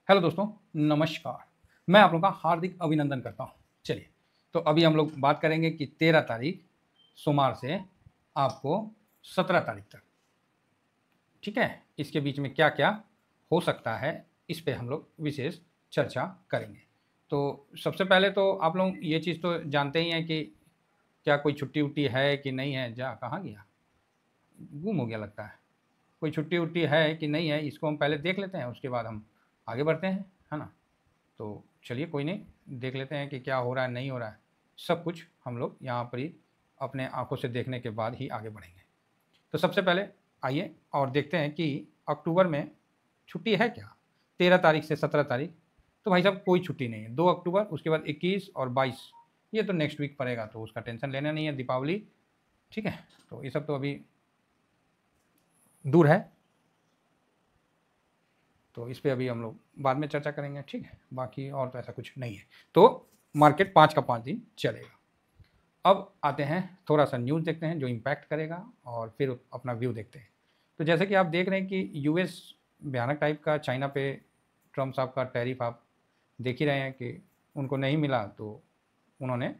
Hello दोस्तों, नमस्कार। मैं आप लोगों का हार्दिक अभिनंदन करता हूँ। चलिए, तो अभी हम लोग बात करेंगे कि 13 तारीख सोमवार से आपको 17 तारीख तक, ठीक है, इसके बीच में क्या क्या हो सकता है, इस पे हम लोग विशेष चर्चा करेंगे। तो सबसे पहले तो आप लोग ये चीज़ तो जानते ही हैं कि क्या कोई छुट्टी उट्टी है कि नहीं है। जा कहाँ गया, गुम हो गया लगता है। कोई छुट्टी उट्टी है कि नहीं है, इसको हम पहले देख लेते हैं, उसके बाद हम आगे बढ़ते हैं, है ना। तो चलिए, कोई नहीं, देख लेते हैं कि क्या हो रहा है, नहीं हो रहा है। सब कुछ हम लोग यहाँ पर ही अपने आंखों से देखने के बाद ही आगे बढ़ेंगे। तो सबसे पहले आइए और देखते हैं कि अक्टूबर में छुट्टी है क्या। 13 तारीख से 17 तारीख तो भाई साहब कोई छुट्टी नहीं है। 2 अक्टूबर, उसके बाद 21 और 22, ये तो नेक्स्ट वीक पड़ेगा, तो उसका टेंशन लेना नहीं है। दीपावली, ठीक है, तो ये सब तो अभी दूर है, तो इस पर अभी हम लोग बाद में चर्चा करेंगे, ठीक है। बाकी और तो ऐसा कुछ नहीं है। तो मार्केट 5 का 5 दिन चलेगा। अब आते हैं, थोड़ा सा न्यूज़ देखते हैं जो इम्पैक्ट करेगा, और फिर अपना व्यू देखते हैं। तो जैसे कि आप देख रहे हैं कि यूएस भयानक टाइप का चाइना पे ट्रम्प साहब का टैरिफ आप देख ही रहे हैं कि उनको नहीं मिला तो उन्होंने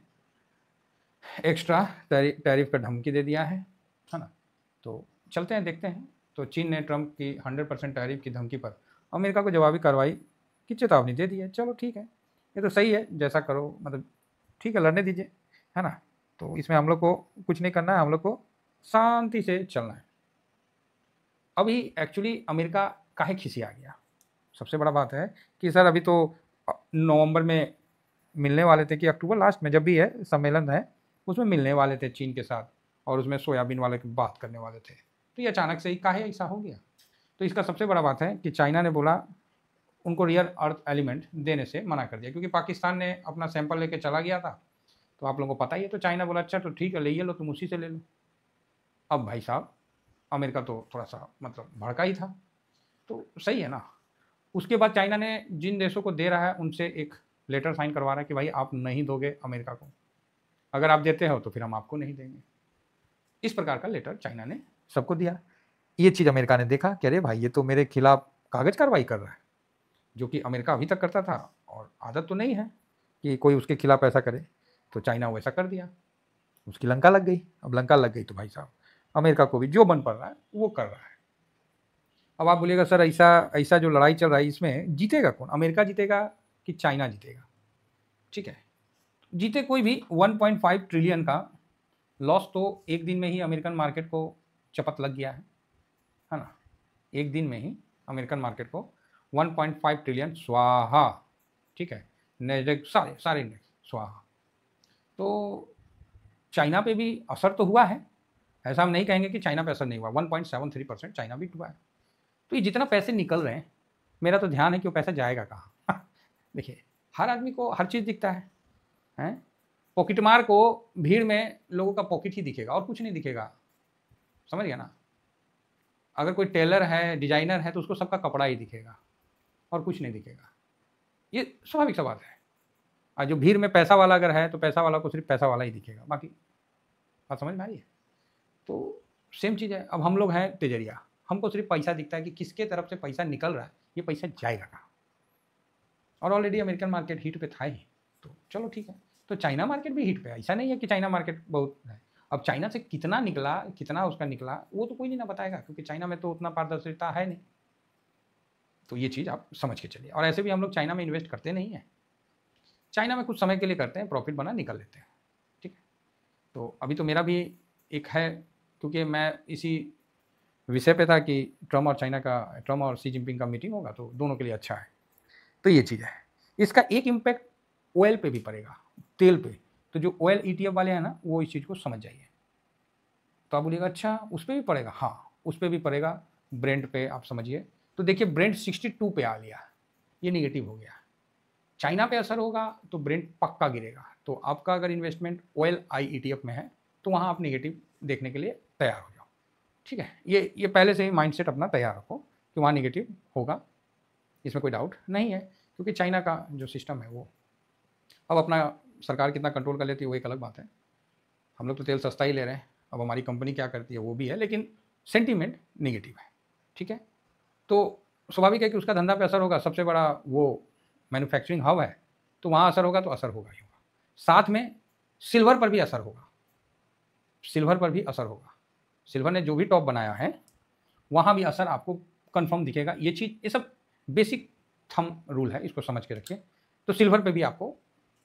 एक्स्ट्रा टैरिफ का धमकी दे दिया है ना। तो चलते हैं, देखते हैं। तो चीन ने ट्रम्प की 100% टैरिफ की धमकी पर अमेरिका को जवाबी कार्रवाई की चेतावनी दे दी है। चलो ठीक है, ये तो सही है, जैसा करो, मतलब ठीक है, लड़ने दीजिए, है ना। तो इसमें हम लोग को कुछ नहीं करना है, हम लोग को शांति से चलना है। अभी एक्चुअली अमेरिका काहे खिसी आ गया, सबसे बड़ा बात है कि सर अभी तो नवंबर में मिलने वाले थे, कि अक्टूबर लास्ट में जब भी है सम्मेलन है, उसमें मिलने वाले थे चीन के साथ, और उसमें सोयाबीन वाले की बात करने वाले थे। तो ये अचानक से ही काहे ऐसा हो गया। तो इसका सबसे बड़ा बात है कि चाइना ने बोला, उनको रियर अर्थ एलिमेंट देने से मना कर दिया, क्योंकि पाकिस्तान ने अपना सैंपल लेके चला गया था, तो आप लोगों को पता ही है। तो चाइना बोला अच्छा तो ठीक है, ले लो, तुम उसी से ले लो। अब भाई साहब अमेरिका तो थोड़ा सा मतलब भड़का ही था, तो सही है ना। उसके बाद चाइना ने जिन देशों को दे रहा है उनसे एक लेटर साइन करवा रहा है कि भाई आप नहीं दोगे अमेरिका को, अगर आप देते हो तो फिर हम आपको नहीं देंगे। इस प्रकार का लेटर चाइना ने सबको दिया। ये चीज़ अमेरिका ने देखा कि अरे भाई ये तो मेरे खिलाफ कागज कार्रवाई कर रहा है, जो कि अमेरिका अभी तक करता था, और आदत तो नहीं है कि कोई उसके खिलाफ ऐसा करे। तो चाइना वैसा कर दिया, उसकी लंका लग गई। अब लंका लग गई तो भाई साहब अमेरिका को भी जो बन पड़ रहा है वो कर रहा है। अब आप बोलिएगा सर ऐसा ऐसा जो लड़ाई चल रहा है इसमें जीतेगा कौन, अमेरिका जीतेगा कि चाइना जीतेगा। ठीक है, जीते कोई भी, 1.5 ट्रिलियन का लॉस तो एक दिन में ही अमेरिकन मार्केट को चपत लग गया है ना। एक दिन में ही अमेरिकन मार्केट को 1.5 ट्रिलियन स्वाहा, ठीक है। नेस्डेक सारे सारे इंडेक्स स्वाहा। तो चाइना पे भी असर तो हुआ है, ऐसा हम नहीं कहेंगे कि चाइना पे असर नहीं हुआ। 1.73% चाइना भी हुआ है। तो ये जितना पैसे निकल रहे हैं, मेरा तो ध्यान है कि वो पैसा जाएगा कहाँ। देखिए, हर आदमी को हर चीज़ दिखता है, हैं। पॉकेट मार को भीड़ में लोगों का पॉकेट ही दिखेगा और कुछ नहीं दिखेगा, समझ गया ना। अगर कोई टेलर है, डिजाइनर है, तो उसको सबका कपड़ा ही दिखेगा और कुछ नहीं दिखेगा। ये स्वाभाविक सा बात है। और जो भीड़ में पैसा वाला अगर है तो पैसा वाला को सिर्फ पैसा वाला ही दिखेगा, बाकी बात समझ में आ रही है। तो सेम चीज़ है। अब हम लोग हैं तेजरिया, हमको सिर्फ पैसा दिखता है कि किसके तरफ से पैसा निकल रहा है, ये पैसा जाएगा कहाँ। और ऑलरेडी अमेरिकन मार्केट हीट पे था ही, तो चलो ठीक है। तो चाइना मार्केट भी हीट पे है, ऐसा नहीं है कि चाइना मार्केट बहुत है। अब चाइना से कितना निकला, कितना उसका निकला, वो तो कोई नहीं ना बताएगा, क्योंकि चाइना में तो उतना पारदर्शिता है नहीं। तो ये चीज़ आप समझ के चलिए। और ऐसे भी हम लोग चाइना में इन्वेस्ट करते नहीं हैं, चाइना में कुछ समय के लिए करते हैं, प्रॉफिट बना निकल लेते हैं, ठीक है। तो अभी तो मेरा भी एक है, क्योंकि मैं इसी विषय पे था कि ट्रम्प और शी जिनपिंग का मीटिंग होगा, तो दोनों के लिए अच्छा है। तो ये चीज़ है। इसका एक इम्पैक्ट ऑयल पे भी पड़ेगा, तेल पे। तो जो ऑयल ईटीएफ वाले हैं ना, वो इस चीज़ को समझ जाइए। तो आप बोलिएगा अच्छा उस पर भी पड़ेगा, हाँ उस पर भी पड़ेगा। ब्रेंट पे आप समझिए, तो देखिए ब्रेंट 62 पे आ लिया, ये निगेटिव हो गया। चाइना पे असर होगा तो ब्रेंट पक्का गिरेगा। तो आपका अगर इन्वेस्टमेंट ऑयल ईटीएफ में है तो वहाँ आप निगेटिव देखने के लिए तैयार हो जाओ, ठीक है। ये पहले से ही माइंडसेट अपना तैयार रखो कि वहाँ निगेटिव होगा, इसमें कोई डाउट नहीं है। क्योंकि चाइना का जो सिस्टम है वो अब अपना सरकार कितना कंट्रोल कर लेती है वो एक अलग बात है। हम लोग तो तेल सस्ता ही ले रहे हैं, अब हमारी कंपनी क्या करती है वो भी है, लेकिन सेंटीमेंट निगेटिव है, ठीक है। तो स्वाभाविक है कि उसका धंधा पे असर होगा, सबसे बड़ा वो मैन्युफैक्चरिंग हब है, तो वहाँ असर होगा तो असर होगा ही होगा। साथ में सिल्वर पर भी असर होगा, सिल्वर पर भी असर होगा। सिल्वर ने जो भी टॉप बनाया है वहाँ भी असर आपको कंफर्म दिखेगा। ये चीज़, ये सब बेसिक थंब रूल है, इसको समझ के रखिए। तो सिल्वर पे भी आपको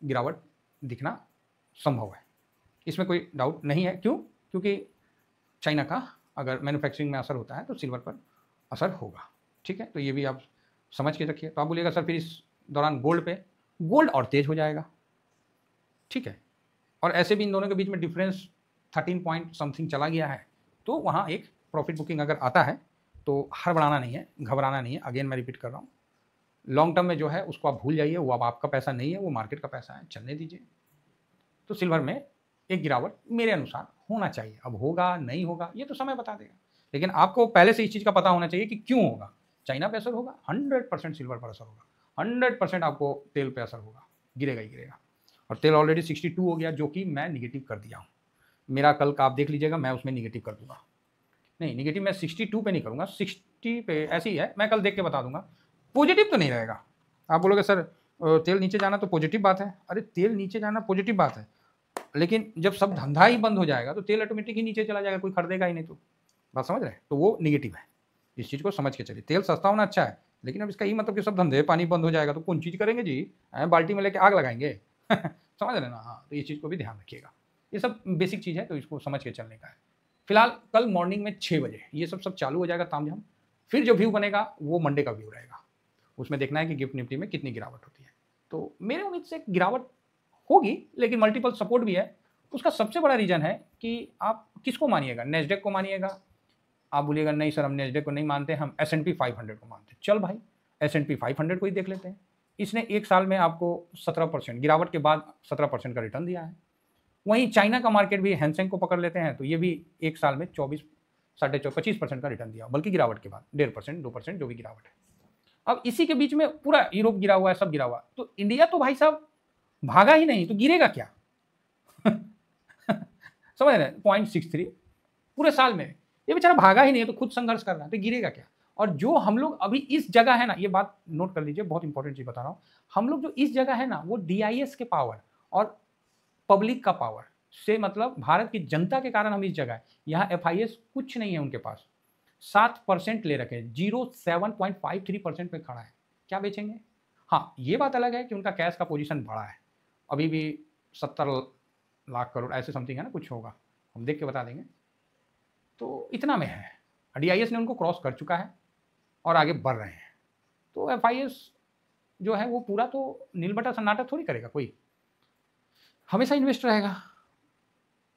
गिरावट दिखना संभव है, इसमें कोई डाउट नहीं है। क्यों? क्योंकि चाइना का अगर मैन्युफैक्चरिंग में असर होता है तो सिल्वर पर असर होगा। ठीक है, तो ये भी आप समझ के रखिए। तो आप बोलिएगा सर फिर इस दौरान गोल्ड पे, गोल्ड और तेज हो जाएगा। ठीक है, और ऐसे भी इन दोनों के बीच में डिफरेंस 13 पॉइंट समथिंग चला गया है, तो वहाँ एक प्रॉफिट बुकिंग अगर आता है तो हड़बड़ाना नहीं है, घबराना नहीं है। अगेन मैं रिपीट कर रहा हूँ, लॉन्ग टर्म में जो है उसको आप भूल जाइए, वो अब आपका पैसा नहीं है, वो मार्केट का पैसा है, चलने दीजिए। तो सिल्वर में एक गिरावट मेरे अनुसार होना चाहिए। अब होगा नहीं होगा ये तो समय बता देगा, लेकिन आपको पहले से इस चीज़ का पता होना चाहिए कि क्यों होगा। चाइना पे असर होगा, 100% सिल्वर पर असर होगा, 100% आपको तेल पे असर होगा, गिरेगा ही गिरेगा। और तेल ऑलरेडी 62 हो गया, जो कि मैं निगेटिव कर दिया हूँ। मेरा कल का आप देख लीजिएगा, मैं उसमें निगेटिव कर दूंगा। नहीं, निगेटिव मैं 62 पे नहीं करूँगा, 60 पे ऐसी ही है, मैं कल देख के बता दूंगा। पॉजिटिव तो नहीं रहेगा। आप बोलोगे सर तेल नीचे जाना तो पॉजिटिव बात है। अरे तेल नीचे जाना पॉजिटिव बात है, लेकिन जब सब धंधा ही बंद हो जाएगा तो तेल ऑटोमेटिक ही नीचे चला जाएगा, कोई खरीदेगा ही नहीं। तो बात समझ रहे हैं? तो वो निगेटिव है, इस चीज़ को समझ के चलिए। तेल सस्ता होना अच्छा है, लेकिन अब इसका ये मतलब कि सब धंधे पानी बंद हो जाएगा तो कौन चीज़ करेंगे जी? बाल्टी में लेके आग लगाएंगे समझ रहे ना? हाँ, तो इस चीज़ को भी ध्यान रखिएगा। ये सब बेसिक चीज़ है, तो इसको समझ के चलने का है। फिलहाल कल मॉर्निंग में 6 बजे ये सब चालू हो जाएगा तामझाम। फिर जो व्यू बनेगा वो मंडे का व्यू रहेगा, उसमें देखना है कि गिफ्ट निफ्टी में कितनी गिरावट होती है। तो मेरे उम्मीद से गिरावट होगी, लेकिन मल्टीपल सपोर्ट भी है। उसका सबसे बड़ा रीज़न है कि आप किसको मानिएगा, नेस्डेक को मानिएगा। आप बोलिएगा नहीं सर हम नेस्डेक को नहीं मानते, हम S&P 500 को मानते हैं। चल भाई, S&P 500 को ही देख लेते हैं। इसने एक साल में आपको 17% गिरावट के बाद 17% का रिटर्न दिया है। वहीं चाइना का मार्केट भी हैंसेंग को पकड़ लेते हैं तो ये भी एक साल में 25% का रिटर्न दिया, बल्कि गिरावट के बाद 1.5%, 2% जो भी गिरावट है। अब इसी के बीच में पूरा यूरोप गिरा हुआ है, सब गिरा हुआ, तो इंडिया तो भाई साहब भागा ही नहीं, तो गिरेगा क्या समझ रहे हैं? 0.63 पूरे साल में, ये बेचारा भागा ही नहीं है तो खुद संघर्ष कर रहा है, तो गिरेगा क्या? और जो हम लोग अभी इस जगह है ना, ये बात नोट कर लीजिए, बहुत इंपॉर्टेंट चीज बता रहा हूं। हम लोग जो इस जगह है ना, वो DIS के पावर और पब्लिक का पावर से, मतलब भारत की जनता के कारण हम इस जगह है। यहाँ FIS कुछ नहीं है उनके पास, 7% ले रखे, 07.53% पे खड़ा है। क्या बेचेंगे? हाँ, ये बात अलग है कि उनका कैश का पोजीशन बड़ा है, अभी भी 70 लाख करोड़ ऐसे समथिंग है ना, कुछ होगा, हम देख के बता देंगे। तो इतना में है, DIS ने उनको क्रॉस कर चुका है और आगे बढ़ रहे हैं। तो FIS जो है वो पूरा तो नीलबटा सन्नाटा थोड़ी करेगा, कोई हमेशा इन्वेस्ट रहेगा।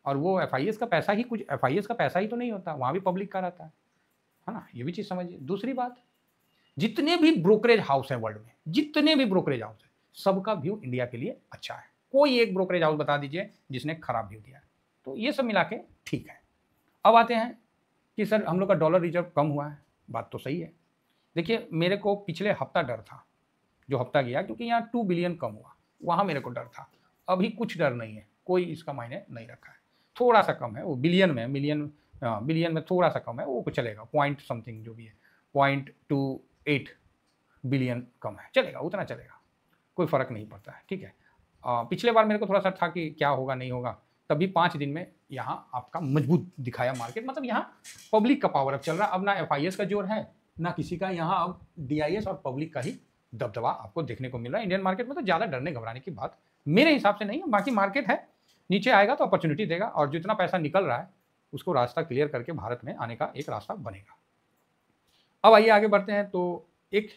और वो FIS का पैसा ही कुछ, FIS का पैसा ही तो नहीं होता, वहाँ भी पब्लिक का रहता है ना, ये भी चीज़ समझिए। दूसरी बात, जितने भी ब्रोकरेज हाउस हैं वर्ल्ड में, जितने भी ब्रोकरेज हाउस हैं, सबका व्यू इंडिया के लिए अच्छा है। कोई एक ब्रोकरेज हाउस बता दीजिए जिसने खराब व्यू दिया है। तो ये सब मिला के ठीक है। अब आते हैं कि सर हम लोग का डॉलर रिजर्व कम हुआ है, बात तो सही है। देखिए, मेरे को पिछले हफ्ता डर था, जो हफ्ता गया, क्योंकि यहाँ 2 बिलियन कम हुआ, वहाँ मेरे को डर था। अभी कुछ डर नहीं है, कोई इसका मायने नहीं रखा है। थोड़ा सा कम है, वो बिलियन में, बिलियन में थोड़ा सा कम है, वो चलेगा, पॉइंट समथिंग जो भी है, 0.28 बिलियन कम है, चलेगा, उतना चलेगा, कोई फ़र्क नहीं पड़ता है। ठीक है, पिछले बार मेरे को थोड़ा सा था कि क्या होगा नहीं होगा, तभी 5 दिन में यहाँ आपका मजबूत दिखाया मार्केट। मतलब यहाँ पब्लिक का पावर अब चल रहा है, अब ना FIS का जोर है ना किसी का, यहाँ अब DIS और पब्लिक का ही दबदबा आपको देखने को मिल रहा है। इंडियन मार्केट में तो ज़्यादा डरने घबराने की बात मेरे हिसाब से नहीं है। बाकी मार्केट है, नीचे आएगा तो अपॉर्चुनिटी देगा, और जितना पैसा निकल रहा है उसको रास्ता क्लियर करके भारत में आने का एक रास्ता बनेगा। अब आइए आगे बढ़ते हैं। तो एक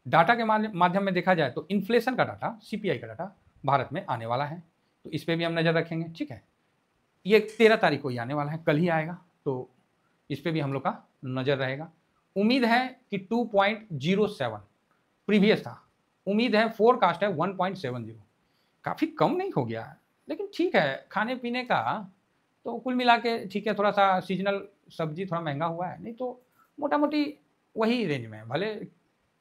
डाटा के माध्यम में देखा जाए तो इन्फ्लेशन का डाटा, CPI का डाटा भारत में आने वाला है, तो इस पर भी हम नज़र रखेंगे। ठीक है, ये 13 तारीख को ही आने वाला है, कल ही आएगा, तो इस पर भी हम लोग का नज़र रहेगा। उम्मीद है कि 2.07 प्रीवियस था, उम्मीद है, फोरकास्ट है 1.70, काफ़ी कम नहीं हो गया है, लेकिन ठीक है, खाने पीने का तो कुल मिला के ठीक है। थोड़ा सा सीजनल सब्जी थोड़ा महंगा हुआ है, नहीं तो मोटा मोटी वही रेंज में है। भले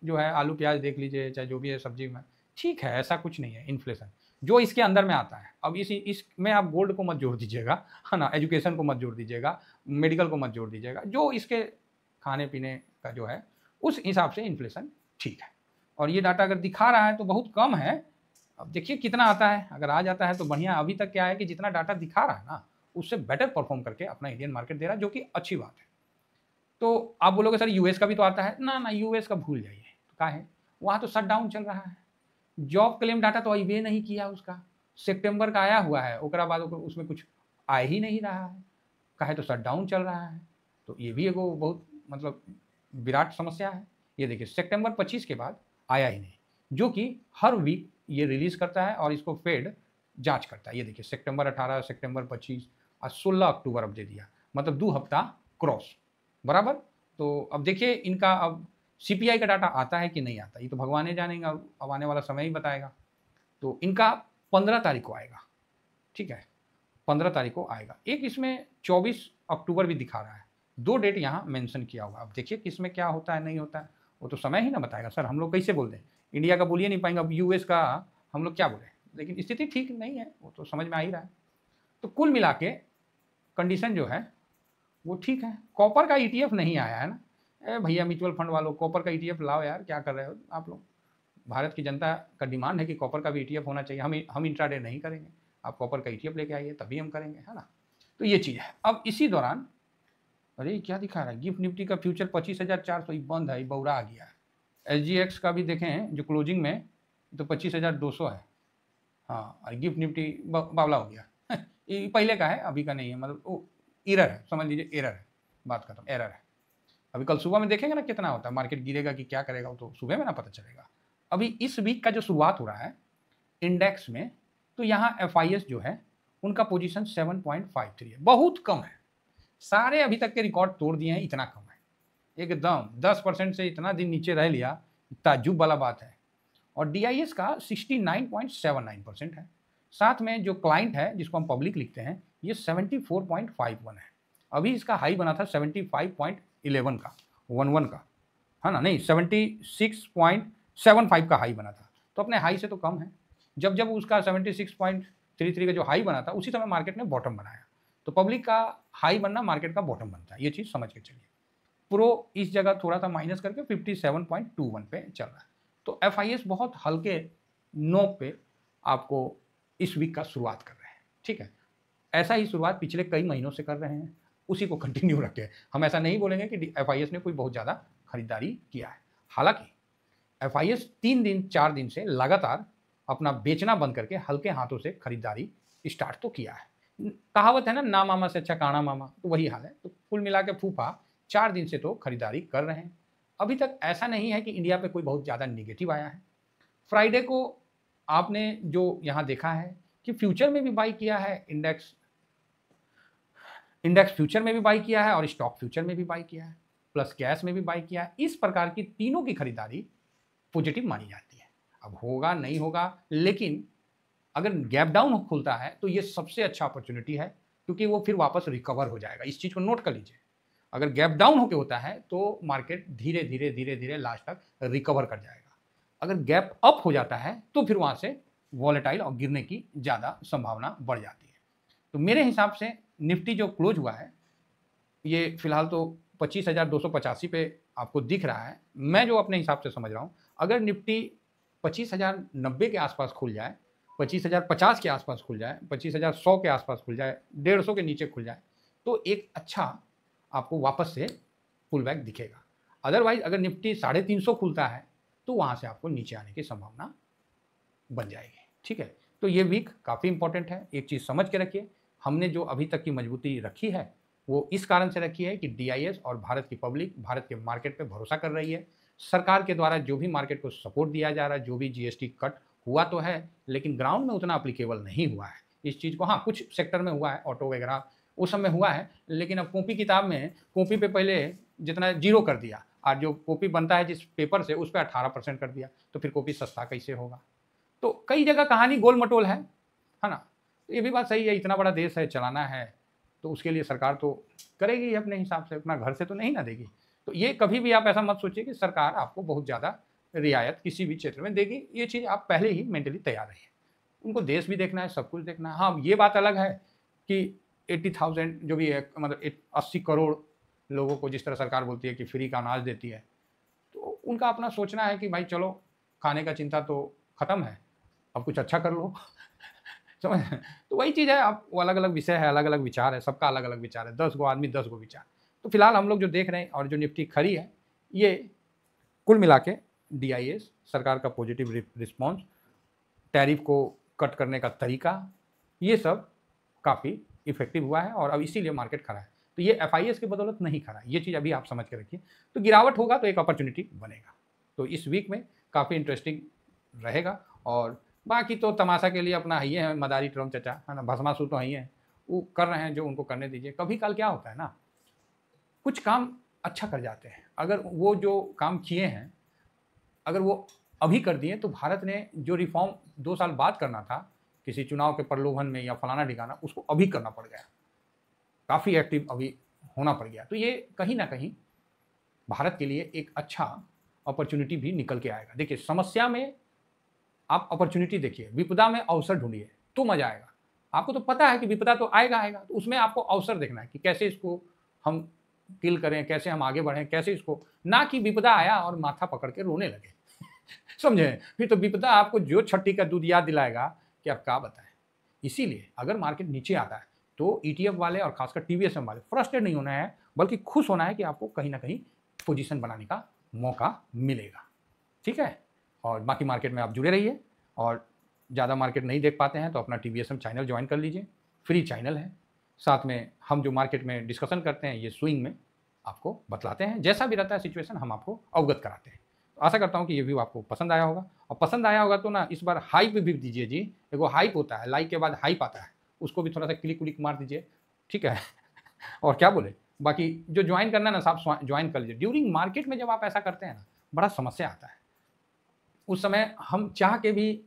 जो है आलू प्याज देख लीजिए, चाहे जो भी है सब्जी में, ठीक है, ऐसा कुछ नहीं है। इन्फ्लेशन जो इसके अंदर में आता है, अब इसमें आप गोल्ड को मत जोड़ दीजिएगा, है ना, एजुकेशन को मत जोड़ दीजिएगा, मेडिकल को मत जोड़ दीजिएगा, जो इसके खाने पीने का जो है उस हिसाब से इन्फ्लेशन ठीक है। और ये डाटा अगर दिखा रहा है तो बहुत कम है। अब देखिए कितना आता है, अगर आ जाता है तो बढ़िया। अभी तक क्या है कि जितना डाटा दिखा रहा है ना उससे बेटर परफॉर्म करके अपना इंडियन मार्केट दे रहा है, जो कि अच्छी बात है। तो आप बोलोगे सर यूएस का भी तो आता है ना, यूएस का भूल जाइए। तो क्या है, वहाँ तो शट डाउन चल रहा है। जॉब क्लेम डाटा तो अभी नहीं किया, उसका सितंबर का आया हुआ है, उसके बाद उसमें कुछ आ ही नहीं रहा है, कहे तो शट डाउन चल रहा है। तो ये भी एगो बहुत मतलब विराट समस्या है। ये देखिए सितंबर 25 के बाद आया ही नहीं, जो कि हर वीक ये रिलीज करता है और इसको फेड जांच करता है। ये देखिए सितंबर 18, सितंबर 25 और 16 अक्टूबर अब दे दिया, मतलब 2 हफ्ता क्रॉस बराबर। तो अब देखिए इनका अब सीपीआई का डाटा आता है कि नहीं आता, ये तो भगवान ही जानेगा, अब आने वाला समय ही बताएगा। तो इनका 15 तारीख को आएगा, ठीक है, 15 तारीख को आएगा। एक इसमें 24 अक्टूबर भी दिखा रहा है, 2 डेट यहाँ मेंशन किया हुआ। अब देखिए किसमें क्या होता है नहीं होता है, वो तो समय ही ना बताएगा। सर हम लोग कैसे बोल दें, इंडिया का बोलिए नहीं पाएंगे, अब यूएस का हम लोग क्या बोले। लेकिन स्थिति ठीक नहीं है, वो तो समझ में आ ही रहा है। तो कुल मिला के कंडीशन जो है वो ठीक है। कॉपर का ईटीएफ नहीं आया है ना, भैया म्यूचुअल फंड वालों, कॉपर का ईटीएफ लाओ यार, क्या कर रहे हो आप लोग। भारत की जनता का डिमांड है कि कॉपर का भी ईटीएफ होना चाहिए। हम इंट्राडे नहीं करेंगे, आप कॉपर का ईटीएफ लेके आइए तभी हम करेंगे, है ना। तो ये चीज़ है। अब इसी दौरान अरे क्या दिखा रहा है, गिफ्ट निफ्टी का फ्यूचर 25,400 बंद है, बौरा आ गया है। SGX का भी देखें जो क्लोजिंग में तो 25,200 है। हाँ, और गिफ्ट निफ्टी बावला हो गया ये पहले का है, अभी का नहीं है, मतलब वो एरर है, समझ लीजिए एरर है, बात खत्म, एरर है। अभी कल सुबह में देखेंगे ना कितना होता है, मार्केट गिरेगा कि क्या करेगा, वो तो सुबह में ना पता चलेगा। अभी इस वीक का जो शुरुआत हो रहा है इंडेक्स में, तो यहाँ FIS जो है उनका पोजीशन 7.53 है, बहुत कम है। सारे अभी तक के रिकॉर्ड तोड़ दिए हैं, इतना कम है एकदम। 10% से इतना दिन नीचे रह लिया, ताज्जुब वाला बात है। और DIS का 69.79% है। साथ में जो क्लाइंट है जिसको हम पब्लिक लिखते हैं ये 74.51 है। अभी इसका हाई बना था 75.11 का, 11 का, है ना, नहीं 76.75 का हाई बना था। तो अपने हाई से तो कम है। जब जब उसका 76.33 का जो हाई बना था उसी समय मार्केट ने बॉटम बनाया। तो पब्लिक का हाई बनना मार्केट का बॉटम बनता है, ये चीज़ समझ के चलिए। प्रो इस जगह थोड़ा सा माइनस करके 57.21 पे चल रहा है। तो FIS बहुत हल्के नोक पे आपको इस वीक का शुरुआत कर रहे हैं, ठीक है। ऐसा ही शुरुआत पिछले कई महीनों से कर रहे हैं, उसी को कंटिन्यू रखें। हम ऐसा नहीं बोलेंगे कि FIS ने कोई बहुत ज़्यादा खरीदारी किया है। हालांकि FIS 3 दिन 4 दिन से लगातार अपना बेचना बंद करके हल्के हाथों से खरीदारी स्टार्ट तो किया है। कहावत है ना मामा से अच्छा काना मामा, तो वही हाल है। तो कुल मिला के फूफा 4 दिन से तो खरीदारी कर रहे हैं। अभी तक ऐसा नहीं है कि इंडिया पे कोई बहुत ज़्यादा निगेटिव आया है। फ्राइडे को आपने जो यहाँ देखा है कि फ्यूचर में भी बाई किया है, इंडेक्स फ्यूचर में भी बाई किया है और स्टॉक फ्यूचर में भी बाई किया है, प्लस कैश में भी बाई किया है। इस प्रकार की तीनों की खरीदारी पॉजिटिव मानी जाती है। अब होगा नहीं होगा, लेकिन अगर गैप डाउन खुलता है तो ये सबसे अच्छा अपॉर्चुनिटी है, क्योंकि वो फिर वापस रिकवर हो जाएगा। इस चीज़ को नोट कर लीजिए। अगर गैप डाउन होकर होता है तो मार्केट धीरे धीरे धीरे धीरे लास्ट तक रिकवर कर जाएगा। अगर गैप अप हो जाता है तो फिर वहाँ से वॉलेटाइल और गिरने की ज़्यादा संभावना बढ़ जाती है। तो मेरे हिसाब से निफ्टी जो क्लोज हुआ है ये फिलहाल तो 25,285 पे आपको दिख रहा है। मैं जो अपने हिसाब से समझ रहा हूँ, अगर निफ्टी 25,090 के आसपास खुल जाए, 25,050 के आसपास खुल जाए, 25,100 के आसपास खुल जाए, 150 के नीचे खुल जाए, तो एक अच्छा आपको वापस से पुल बैक दिखेगा। अदरवाइज अगर निफ्टी 350 खुलता है तो वहाँ से आपको नीचे आने की संभावना बन जाएगी, ठीक है। तो ये वीक काफ़ी इंपॉर्टेंट है। एक चीज़ समझ के रखिए, हमने जो अभी तक की मजबूती रखी है वो इस कारण से रखी है कि DIS और भारत की पब्लिक भारत के मार्केट पे भरोसा कर रही है। सरकार के द्वारा जो भी मार्केट को सपोर्ट दिया जा रहा है, जो भी GST कट हुआ तो है, लेकिन ग्राउंड में उतना अप्लीकेबल नहीं हुआ है इस चीज़ को। हाँ, कुछ सेक्टर में हुआ है, ऑटो वगैरह उस समय हुआ है, लेकिन अब कॉपी किताब में कॉपी पे पहले जितना 0 कर दिया, और जो कॉपी बनता है जिस पेपर से उस पर 18% कर दिया, तो फिर कॉपी सस्ता कैसे होगा। तो कई जगह कहानी गोल मटोल है ना। ये भी बात सही है, इतना बड़ा देश है, चलाना है तो उसके लिए सरकार तो करेगी अपने हिसाब से, अपना घर से तो नहीं ना देगी। तो ये कभी भी आप ऐसा मत सोचिए कि सरकार आपको बहुत ज़्यादा रियायत किसी भी क्षेत्र में देगी। ये चीज़ आप पहले ही मेंटली तैयार रहिए। उनको देश भी देखना है, सब कुछ देखना है। हाँ, ये बात अलग है कि 80,000 जो भी है, मतलब 80 करोड़ लोगों को जिस तरह सरकार बोलती है कि फ्री का अनाज देती है, उनका अपना सोचना है कि भाई चलो खाने का चिंता तो ख़त्म है, अब कुछ अच्छा कर लो। समझ। तो वही चीज़ है, अब वो अलग अलग विषय है, अलग अलग विचार है, सबका अलग अलग विचार है, 10 गो आदमी 10 गो विचार। तो फिलहाल हम लोग जो देख रहे हैं और जो निफ्टी खड़ी है, ये कुल मिला के DIS, सरकार का पॉजिटिव रिस्पॉन्स, टैरिफ को कट करने का तरीका, ये सब काफ़ी इफेक्टिव हुआ है और अब इसीलिए मार्केट खड़ा है। तो ये FIS की बदौलत नहीं खड़ा है, ये चीज़ अभी आप समझ के रखिए। तो गिरावट होगा तो एक अपॉर्चुनिटी बनेगा, तो इस वीक में काफ़ी इंटरेस्टिंग रहेगा। और बाकी तो तमाशा के लिए अपना ही है, मदारी ट्रम्प चचा है ना, भस्मासुर तो ही है, वो कर रहे हैं जो उनको करने दीजिए। कभी काल क्या होता है ना, कुछ काम अच्छा कर जाते हैं, अगर वो जो काम किए हैं अगर वो अभी कर दिए तो भारत ने जो रिफॉर्म 2 साल बाद करना था किसी चुनाव के प्रलोभन में या फलाना ढिकाना, उसको अभी करना पड़ गया, काफ़ी एक्टिव अभी होना पड़ गया। तो ये कहीं ना कहीं भारत के लिए एक अच्छा अपॉर्चुनिटी भी निकल के आएगा। देखिए, समस्या में आप अपॉर्चुनिटी देखिए, विपदा में अवसर ढूंढिए तो मजा आएगा। आपको तो पता है कि विपदा तो आएगा आएगा, तो उसमें आपको अवसर देखना है कि कैसे इसको हम किल करें, कैसे हम आगे बढ़ें, कैसे इसको, ना कि विपदा आया और माथा पकड़ के रोने लगे। समझे, फिर तो विपदा आपको जो छट्टी का दूध याद दिलाएगा कि आप क्या बताएं। इसीलिए अगर मार्केट नीचे आता है तो ETF वाले और खासकर TVSM वाले फ्रस्ट्रेट नहीं होना है, बल्कि खुश होना है कि आपको कहीं ना कहीं पोजीशन बनाने का मौका मिलेगा। ठीक है, और बाकी मार्केट में आप जुड़े रहिए, और ज़्यादा मार्केट नहीं देख पाते हैं तो अपना TVSM चैनल ज्वाइन कर लीजिए, फ्री चैनल है। साथ में हम जो मार्केट में डिस्कशन करते हैं ये स्विंग में आपको बतलाते हैं, जैसा भी रहता है सिचुएशन हम आपको अवगत कराते हैं। तो आशा करता हूँ कि ये व्यू आपको पसंद आया होगा, और पसंद आया होगा तो ना इस बार हाइप भी दीजिए जी। एगो हाइप होता है, लाइक के बाद हाइप आता है, उसको भी थोड़ा सा क्लिक क्लिक मार दीजिए, ठीक है। और क्या बोले, बाकी जो ज्वाइन करना है ना साहब ज्वाइन कर लीजिए। ड्यूरिंग मार्केट में जब आप ऐसा करते हैं ना, बड़ा समस्या आता है। उस समय हम चाह के भी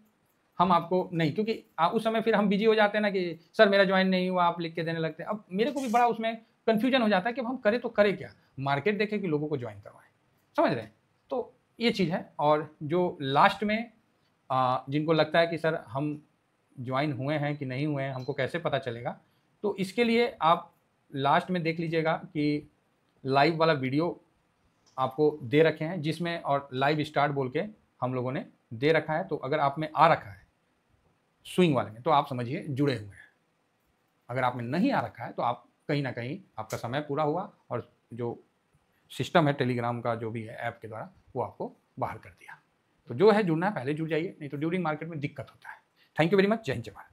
हम आपको नहीं, क्योंकि उस समय फिर हम बिजी हो जाते हैं ना कि सर मेरा ज्वाइन नहीं हुआ, आप लिख के देने लगते हैं। अब मेरे को भी बड़ा उसमें कन्फ्यूजन हो जाता है कि हम करें तो करें क्या, मार्केट देखे कि लोगों को ज्वाइन करवाएं, समझ रहे हैं। तो ये चीज़ है। और जो लास्ट में जिनको लगता है कि सर हम ज्वाइन हुए हैं कि नहीं हुए हैं, हमको कैसे पता चलेगा, तो इसके लिए आप लास्ट में देख लीजिएगा कि लाइव वाला वीडियो आपको दे रखे हैं, जिसमें और लाइव स्टार्ट बोल के हम लोगों ने दे रखा है। तो अगर आप में आ रखा है स्विंग वाले में तो आप समझिए जुड़े हुए हैं, अगर आप में नहीं आ रखा है तो आप कहीं ना कहीं आपका समय पूरा हुआ, और जो सिस्टम है टेलीग्राम का जो भी है ऐप के द्वारा, वो आपको बाहर कर दिया। तो जो है जुड़ना है पहले जुड़ जाइए, नहीं तो ड्यूरिंग मार्केट में दिक्कत होता है। Thank you very much. जय हिंद जय भारत।